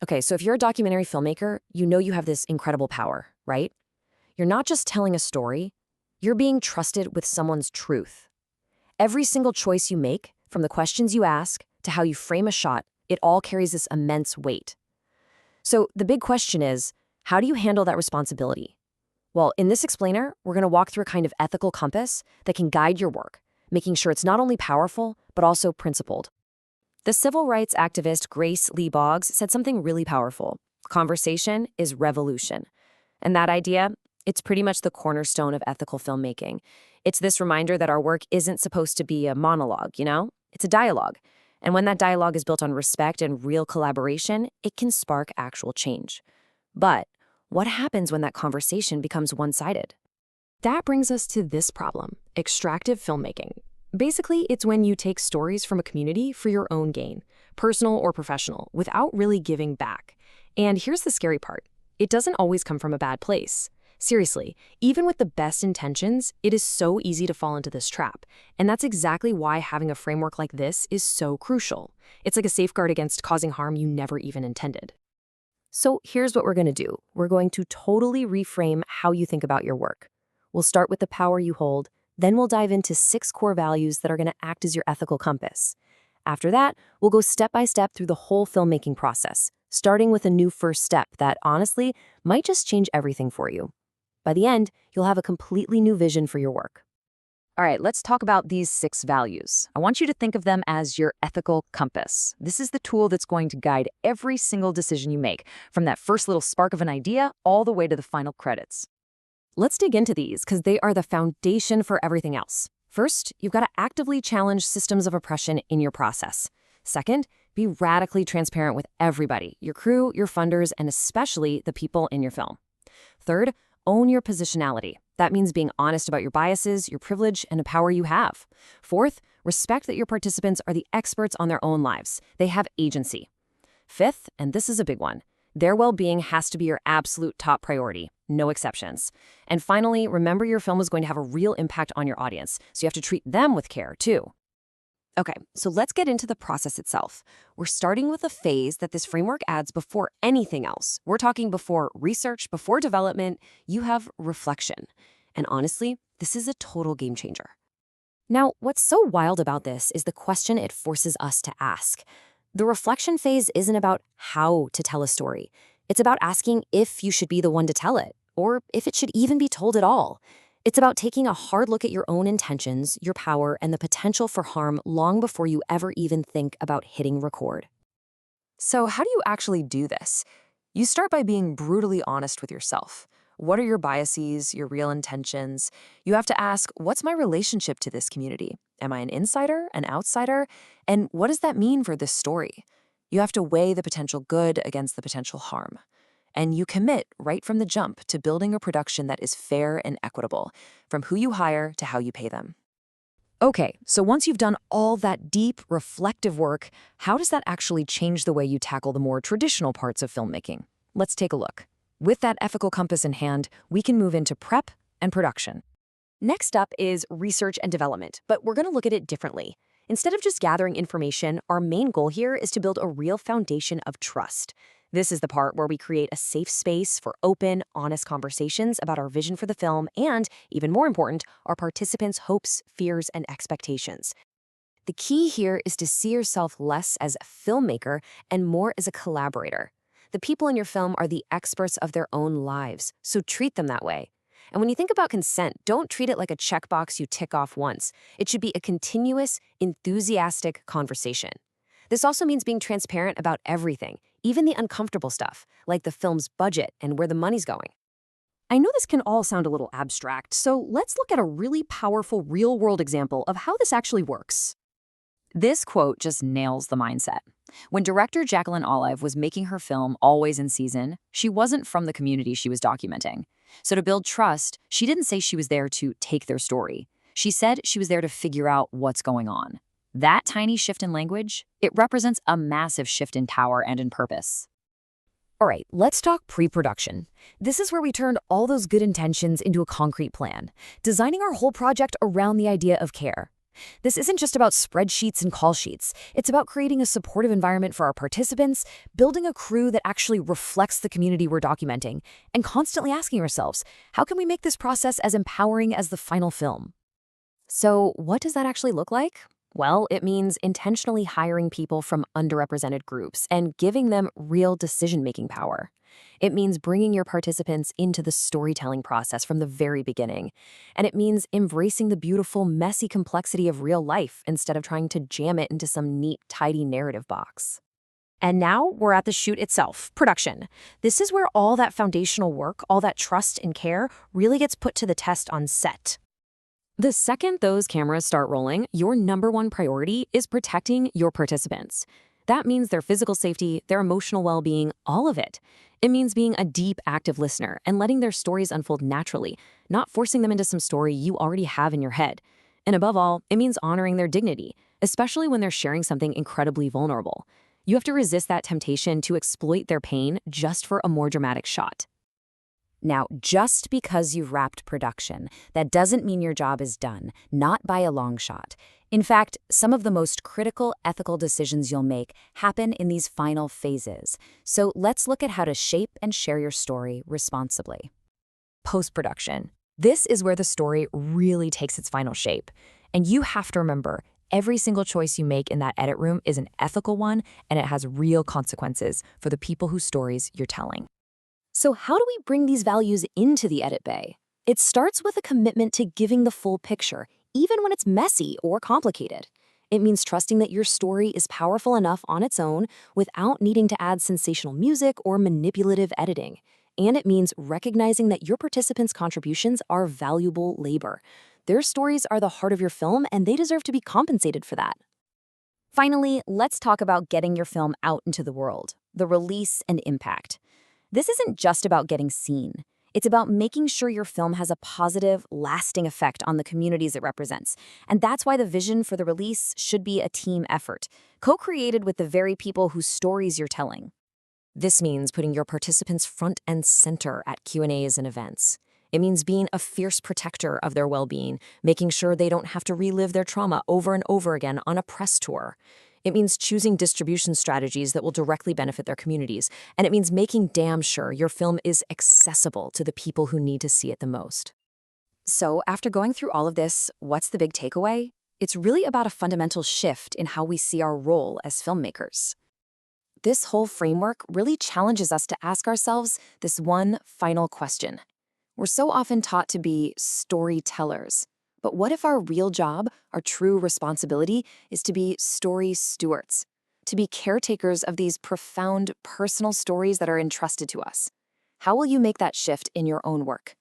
Okay, so if you're a documentary filmmaker, you know you have this incredible power, right? You're not just telling a story, you're being trusted with someone's truth. Every single choice you make, from the questions you ask to how you frame a shot, it all carries this immense weight. So the big question is, how do you handle that responsibility? Well, in this explainer, we're going to walk through a kind of ethical compass that can guide your work, making sure it's not only powerful, but also principled. The civil rights activist Grace Lee Boggs said something really powerful. Conversation is revolution. And that idea, it's pretty much the cornerstone of ethical filmmaking. It's this reminder that our work isn't supposed to be a monologue, you know? It's a dialogue. And when that dialogue is built on respect and real collaboration, it can spark actual change. But what happens when that conversation becomes one-sided? That brings us to this problem, extractive filmmaking. Basically, it's when you take stories from a community for your own gain, personal or professional, without really giving back. And here's the scary part. It doesn't always come from a bad place. Seriously, even with the best intentions, it is so easy to fall into this trap. And that's exactly why having a framework like this is so crucial. It's like a safeguard against causing harm you never even intended. So here's what we're going to do. We're going to totally reframe how you think about your work. We'll start with the power you hold, then we'll dive into 6 core values that are going to act as your ethical compass. After that, we'll go step by step through the whole filmmaking process, starting with a new first step that, honestly, might just change everything for you. By the end, you'll have a completely new vision for your work. All right, let's talk about these 6 values. I want you to think of them as your ethical compass. This is the tool that's going to guide every single decision you make, from that first little spark of an idea all the way to the final credits. Let's dig into these because they are the foundation for everything else. First, you've got to actively challenge systems of oppression in your process. Second, be radically transparent with everybody, your crew, your funders, and especially the people in your film. Third, own your positionality. That means being honest about your biases, your privilege, and the power you have. Fourth, respect that your participants are the experts on their own lives. They have agency. Fifth, and this is a big one, their well-being has to be your absolute top priority, no exceptions. And finally, remember your film is going to have a real impact on your audience, so you have to treat them with care, too. Okay, so let's get into the process itself. We're starting with a phase that this framework adds before anything else. We're talking before research, before development. You have reflection. And honestly, this is a total game changer. Now, what's so wild about this is the question it forces us to ask. The reflection phase isn't about how to tell a story. It's about asking if you should be the one to tell it, or if it should even be told at all. It's about taking a hard look at your own intentions, your power, and the potential for harm long before you ever even think about hitting record. So how do you actually do this? You start by being brutally honest with yourself. What are your biases, your real intentions? You have to ask, what's my relationship to this community? Am I an insider, an outsider? And what does that mean for this story? You have to weigh the potential good against the potential harm. And you commit right from the jump to building a production that is fair and equitable, from who you hire to how you pay them. Okay, so once you've done all that deep, reflective work, how does that actually change the way you tackle the more traditional parts of filmmaking? Let's take a look. With that ethical compass in hand, we can move into prep and production. Next up is research and development, but we're going to look at it differently. Instead of just gathering information, our main goal here is to build a real foundation of trust. This is the part where we create a safe space for open, honest conversations about our vision for the film and, even more important, our participants' hopes, fears, and expectations. The key here is to see yourself less as a filmmaker and more as a collaborator. The people in your film are the experts of their own lives, so treat them that way. And when you think about consent, don't treat it like a checkbox you tick off once. It should be a continuous, enthusiastic conversation. This also means being transparent about everything, even the uncomfortable stuff, like the film's budget and where the money's going. I know this can all sound a little abstract, so let's look at a really powerful real-world example of how this actually works. This quote just nails the mindset. When director Jacqueline Olive was making her film Always in Season, she wasn't from the community she was documenting. So to build trust, she didn't say she was there to take their story. She said she was there to figure out what's going on. That tiny shift in language, it represents a massive shift in power and in purpose. All right, let's talk pre-production. This is where we turned all those good intentions into a concrete plan, designing our whole project around the idea of care. This isn't just about spreadsheets and call sheets. It's about creating a supportive environment for our participants, building a crew that actually reflects the community we're documenting, and constantly asking ourselves, how can we make this process as empowering as the final film? So, what does that actually look like? Well, it means intentionally hiring people from underrepresented groups and giving them real decision-making power. It means bringing your participants into the storytelling process from the very beginning. And it means embracing the beautiful, messy complexity of real life instead of trying to jam it into some neat, tidy narrative box. And now we're at the shoot itself, production. This is where all that foundational work, all that trust and care really gets put to the test on set. The second those cameras start rolling, your number one priority is protecting your participants. That means their physical safety, their emotional well-being, all of it. It means being a deep, active listener and letting their stories unfold naturally, not forcing them into some story you already have in your head. And above all, it means honoring their dignity, especially when they're sharing something incredibly vulnerable. You have to resist that temptation to exploit their pain just for a more dramatic shot. Now, just because you've wrapped production, that doesn't mean your job is done, not by a long shot. In fact, some of the most critical ethical decisions you'll make happen in these final phases. So let's look at how to shape and share your story responsibly. Post-production. This is where the story really takes its final shape. And you have to remember, every single choice you make in that edit room is an ethical one, and it has real consequences for the people whose stories you're telling. So how do we bring these values into the edit bay? It starts with a commitment to giving the full picture, even when it's messy or complicated. It means trusting that your story is powerful enough on its own without needing to add sensational music or manipulative editing. And it means recognizing that your participants' contributions are valuable labor. Their stories are the heart of your film, and they deserve to be compensated for that. Finally, let's talk about getting your film out into the world, the release and impact. This isn't just about getting seen. It's about making sure your film has a positive, lasting effect on the communities it represents. And that's why the vision for the release should be a team effort, co-created with the very people whose stories you're telling. This means putting your participants front and center at Q&As and events. It means being a fierce protector of their well-being, making sure they don't have to relive their trauma over and over again on a press tour. It means choosing distribution strategies that will directly benefit their communities. And it means making damn sure your film is accessible to the people who need to see it the most. So after going through all of this, what's the big takeaway? It's really about a fundamental shift in how we see our role as filmmakers. This whole framework really challenges us to ask ourselves this one final question. We're so often taught to be storytellers. But what if our real job, our true responsibility, is to be story stewards, to be caretakers of these profound personal stories that are entrusted to us? How will you make that shift in your own work?